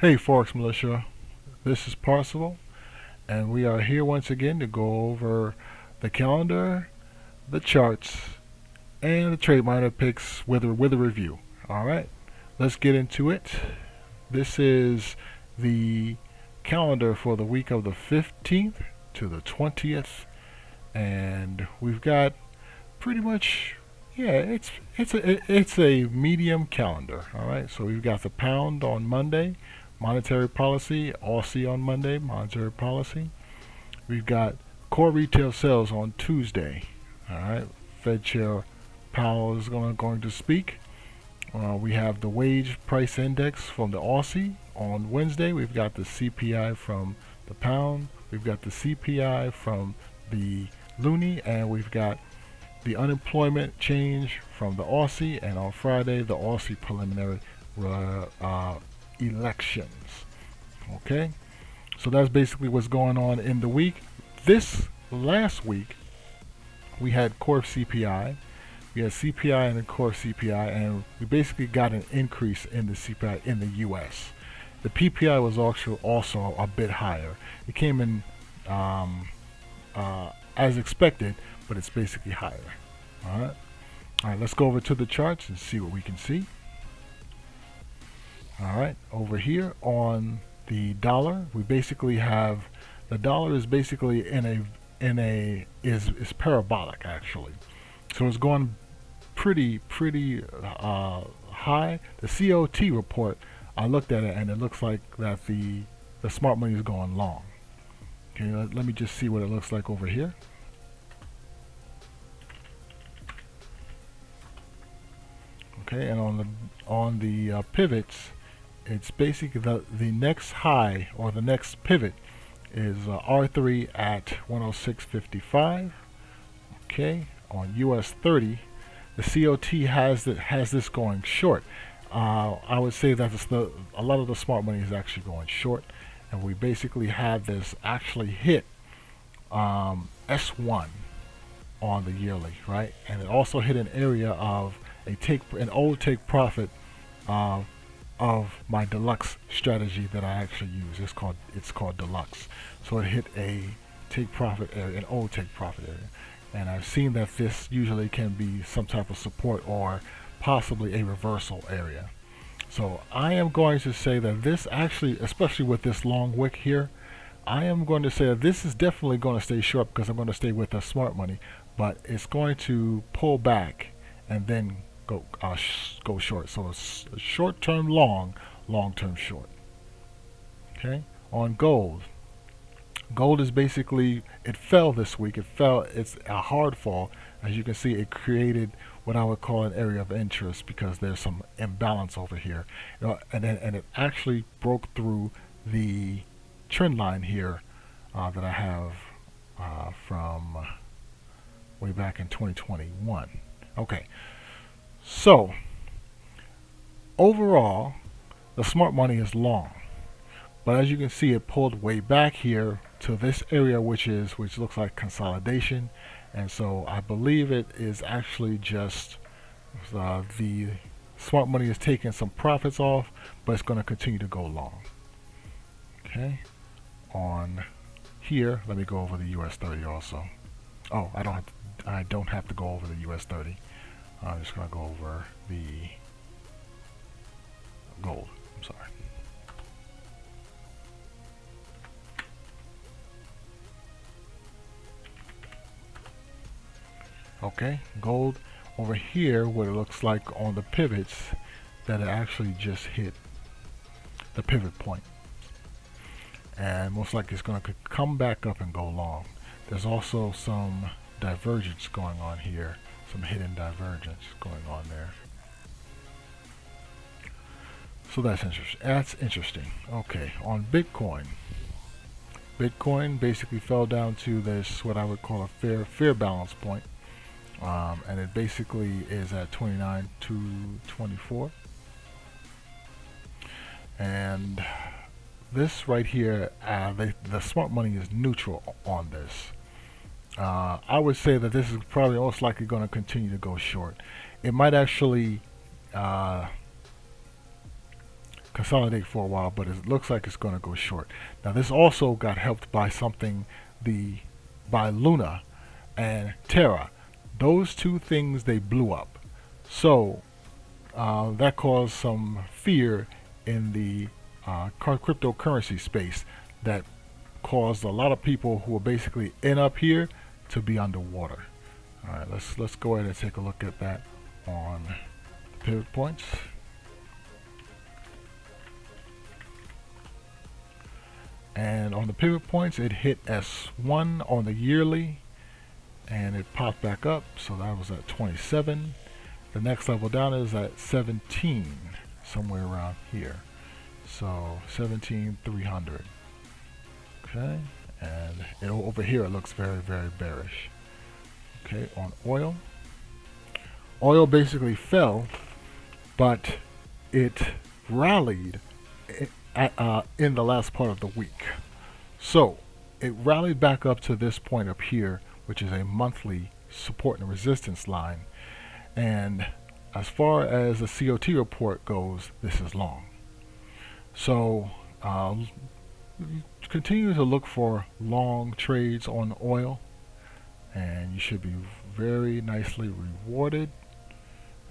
Hey Forex Militia, this is Parsival, and we are here once again to go over the calendar, the charts, and the Trademiner picks with a review. Alright, let's get into it. This is the calendar for the week of the 15th to the 20th, and we've got pretty much, yeah, it's a medium calendar. Alright, so we've got the pound on Monday, monetary policy, Aussie on Monday, monetary policy. We've got core retail sales on Tuesday. All right, Fed Chair Powell is going to speak. We have the wage price index from the Aussie on Wednesday. We've got the CPI from the pound. We've got the CPI from the loonie, and we've got the unemployment change from the Aussie. And on Friday, the Aussie preliminary elections. Okay, so that's basically what's going on in the week. This last week we had core CPI, we had CPI and the core CPI, and we basically got an increase in the CPI in the US. The PPI was also a bit higher. It came in as expected, but it's basically higher. All right, let's go over to the charts and see what we can see. Alright, over here on the dollar, we basically have the dollar is basically is parabolic actually. So it's going pretty high. The COT report, I looked at it and it looks like that the smart money is going long. Okay, let me just see what it looks like over here. Okay, and on the pivots, it's basically the next high or the next pivot is R3 at 106.55. Okay, on US 30, the COT has this going short. I would say that a lot of the smart money is actually going short, and we basically had this actually hit S1 on the yearly, right? And it also hit an area of an old take profit of my deluxe strategy that I actually use. It's called deluxe. So it hit a take profit area, an old take profit area, and I've seen that this usually can be some type of support or possibly a reversal area. So I am going to say that this actually, especially with this long wick here, I am going to say that this is definitely going to stay short because I'm going to stay with the smart money, but it's going to pull back and then go short. So it's short-term long, long-term short. Okay, on gold. Gold is basically, it fell this week. It's a hard fall. As you can see, it created what I would call an area of interest because there's some imbalance over here. And it actually broke through the trend line here that I have from way back in 2021. Okay. So, overall, the smart money is long, but as you can see, it pulled way back here to this area, which looks like consolidation, and so I believe it is actually just the smart money is taking some profits off, but it's going to continue to go long. Okay, on here, let me go over the US 30 also. Oh, I don't have to go over the US 30. I'm just going to go over the gold. I'm sorry. Okay, gold over here, what it looks like on the pivots, that it actually just hit the pivot point. And most likely it's going to come back up and go long. There's also some divergence going on here. Some hidden divergence going on there. So that's interesting. Okay, on Bitcoin. Bitcoin basically fell down to this, what I would call a fair balance point. And it basically is at 29,224. And this right here, the smart money is neutral on this. I would say that this is probably most likely going to continue to go short. It might actually consolidate for a while, but it looks like it's going to go short. Now this also got helped by something, by Luna and Terra. Those two things, they blew up. So that caused some fear in the cryptocurrency space that caused a lot of people who are basically in up here to be underwater. All right, let's go ahead and take a look at that on the pivot points. And on the pivot points, it hit S1 on the yearly, and it popped back up. So that was at 27. The next level down is at 17, somewhere around here. So 17,300. Okay, and over here it looks very, very bearish. Okay, on oil. Oil basically fell, but it rallied in the last part of the week. So it rallied back up to this point up here, which is a monthly support and resistance line. And as far as the COT report goes, this is long. So continue to look for long trades on oil, and you should be very nicely rewarded.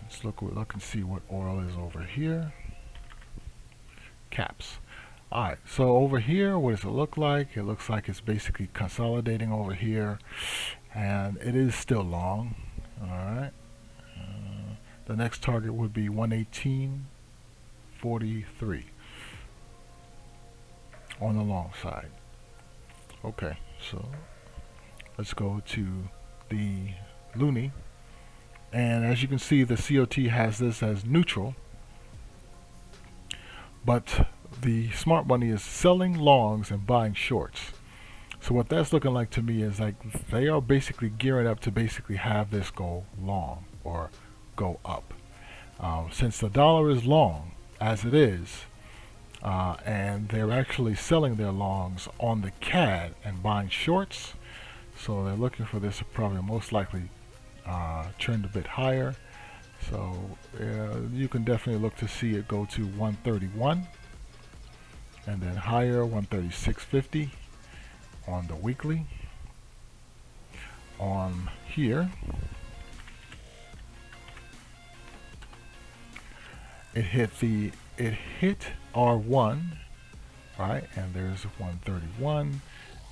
Let's look and see what oil is over here. Caps. Alright, so over here, what does it look like? It looks like it's basically consolidating over here, and it is still long. Alright, the next target would be 118.43 on the long side. Okay, so let's go to the Loonie, and as you can see, the COT has this as neutral, but the smart money is selling longs and buying shorts. So what that's looking like to me is like they are basically gearing up to basically have this go long or go up. Since the dollar is long as it is, and they're actually selling their longs on the CAD and buying shorts, so they're looking for this to probably most likely trend a bit higher. So you can definitely look to see it go to 131 and then higher, 136.50 on the weekly. On here, it hit R1, right? And there's 131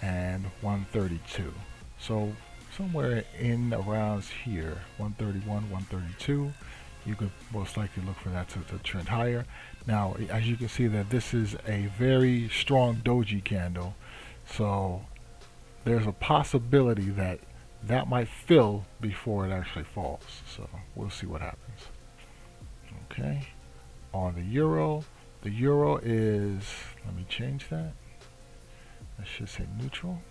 and 132. So somewhere in around here, 131, 132, you could most likely look for that to trend higher. Now, as you can see, that this is a very strong doji candle, so there's a possibility that that might fill before it actually falls. So we'll see what happens. Okay, on the euro is, let me change that. I should say neutral.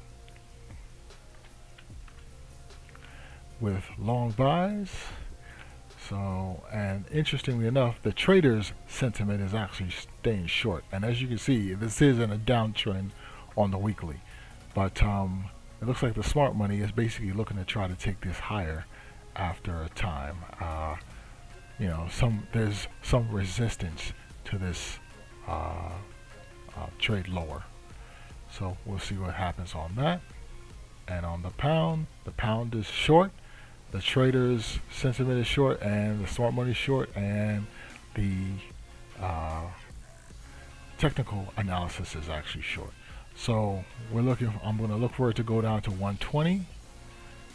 With long buys. So, and interestingly enough, the traders' sentiment is actually staying short. And as you can see, this is in a downtrend on the weekly. But it looks like the smart money is basically looking to try to take this higher after a time. You know, there's some resistance to this trade lower. So we'll see what happens on that. And on the pound is short. The traders' sentiment is short, and the smart money is short, and the technical analysis is actually short. So I'm going to look for it to go down to 120,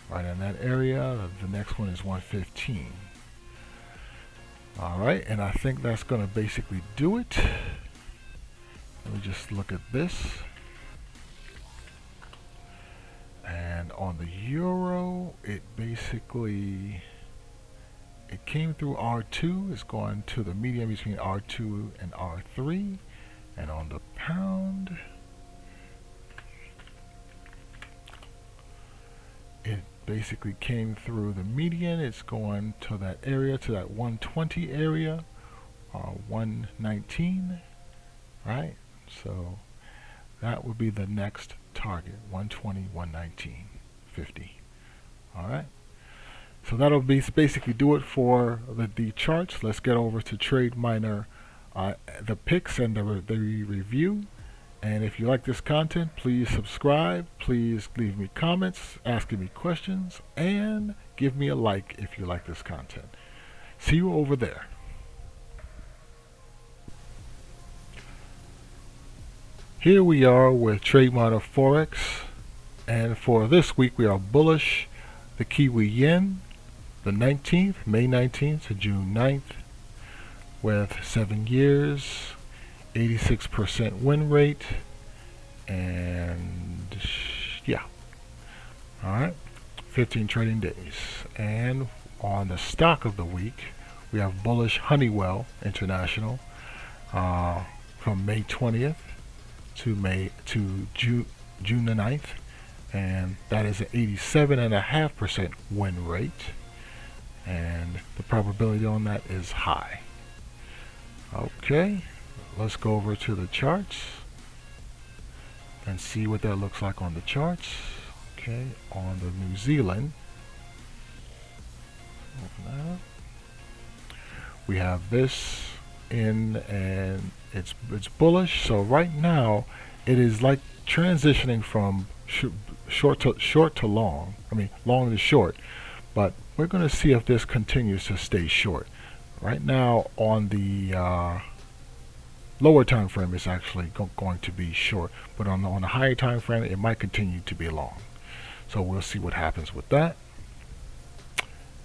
right in that area. The next one is 115. All right, and I think that's going to basically do it. Let me just look at this. And on the euro, it came through R2. It's going to the medium between R2 and R3. And on the pound, it basically came through the median. It's going to that area, to that 120 area, 119, right? So that would be the next target, 120, 119, 50. All right. So that'll basically do it for the charts. Let's get over to Trademiner the picks and the review. And if you like this content, please subscribe. Please leave me comments, asking me questions, and give me a like if you like this content. See you over there. Here we are with Trademiner Forex, and for this week we are bullish the Kiwi Yen, the 19th, May 19th to June 9th, with 7 years, 86% win rate, and yeah, alright, 15 trading days. And on the stock of the week, we have bullish Honeywell International from May 20th to June the 9th, and that is an 87.5% win rate, and the probability on that is high. Okay, let's go over to the charts and see what that looks like on the charts. Okay, on the New Zealand, open that up. We have this in, and it's bullish. So right now it is like transitioning from short to long. I mean, long to short, but we're going to see if this continues to stay short. Right now on the lower time frame, it's actually going to be short, but on the higher time frame, it might continue to be long. So we'll see what happens with that.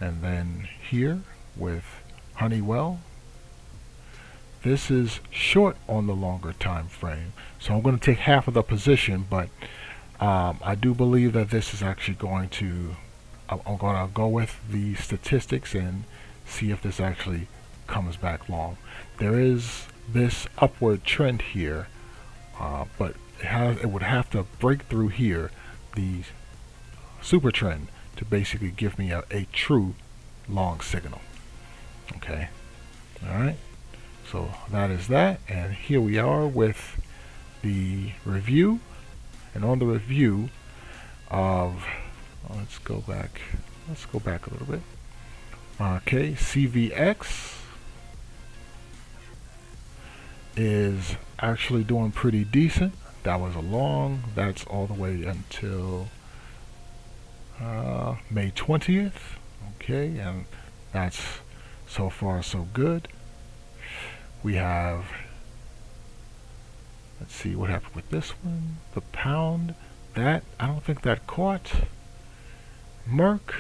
And then here with Honeywell, this is short on the longer time frame, so I'm going to take half of the position, but I do believe that this is actually going to, I'm going to go with the statistics and see if this actually comes back long. There is this upward trend here, but it would have to break through here, the super trend, to basically give me a true long signal. Okay, alright, so that is that, and here we are with the review. And on the review of, let's go back a little bit. Okay, CVX is actually doing pretty decent. That was a long, that's all the way until May 20th. Okay, and that's so far so good. We have, let's see what happened with this one. The pound, that, I don't think that caught. Merck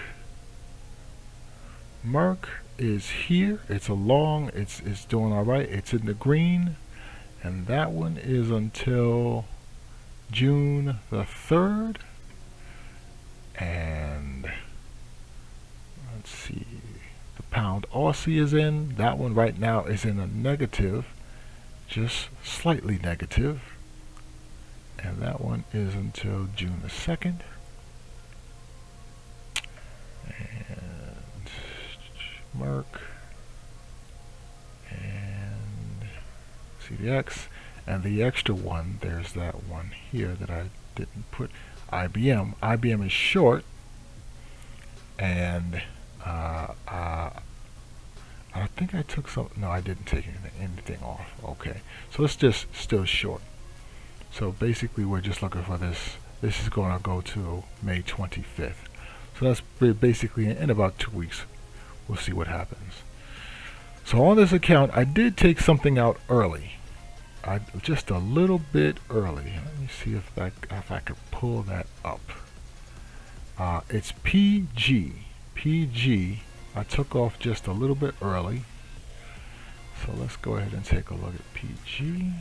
is here. It's a long, it's doing all right. It's in the green, and that one is until June the 3rd. And let's see, the pound Aussie is in. That one right now is in a negative, just slightly negative, and that one is until June the 2nd. And Merck and CDX, and the extra one, there's that one here that I didn't put. IBM is short, and I think I took some, no, I didn't take anything off. Okay, so it's just still short. So basically we're just looking for this. This is going to go to May 25th. So that's basically in about 2 weeks. We'll see what happens. So on this account, I did take something out early. Just a little bit early. Let me see if I could pull that up. It's PG. PG. I took off just a little bit early. So let's go ahead and take a look at PG.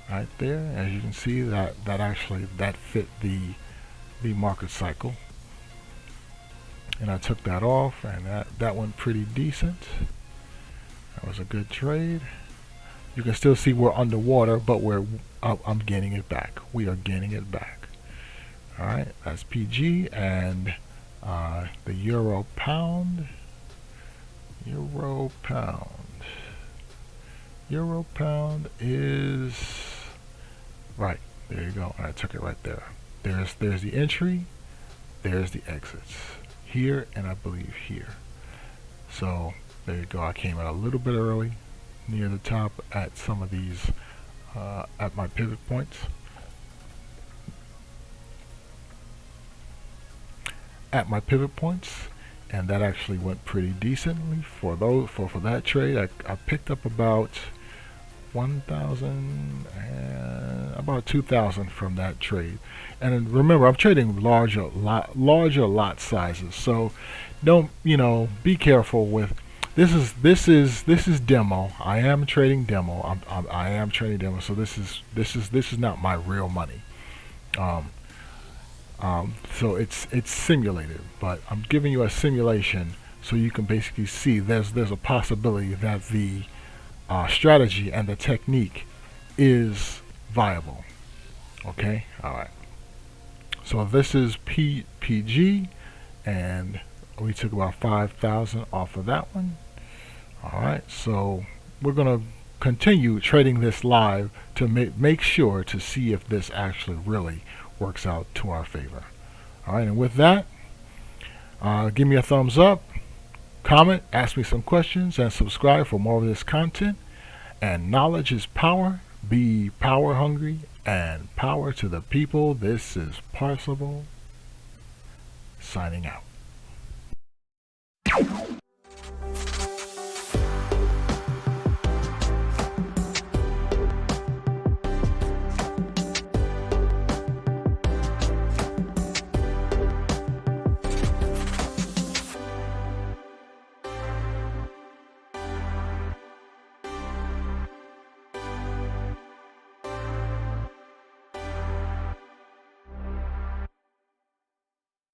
Right there, as you can see, that actually fit the market cycle. And I took that off, and that went pretty decent. That was a good trade. You can still see we're underwater, but I'm gaining it back. We are gaining it back. All right, that's PG, and the euro pound. Euro pound is right there. You go. I took it right there. There's the entry. There's the exits here, and I believe here. So there you go. I came out a little bit early near the top at some of these at my pivot points. And that actually went pretty decently for that trade. I picked up about 1,000 and about 2,000 from that trade. And remember, I'm trading larger lot sizes, so don't, be careful with this is demo. I am trading demo. I am trading demo. So this is not my real money. So it's simulated, but I'm giving you a simulation so you can basically see there's a possibility that the strategy and the technique is viable. Okay, all right. So this is PG, and we took about 5,000 off of that one. All right, so we're gonna continue trading this live to make sure to see if this actually really works out to our favor. All right, and with that, give me a thumbs up, comment, ask me some questions, and subscribe for more of this content. And knowledge is power. Be power hungry and power to the people. This is Parsible signing out.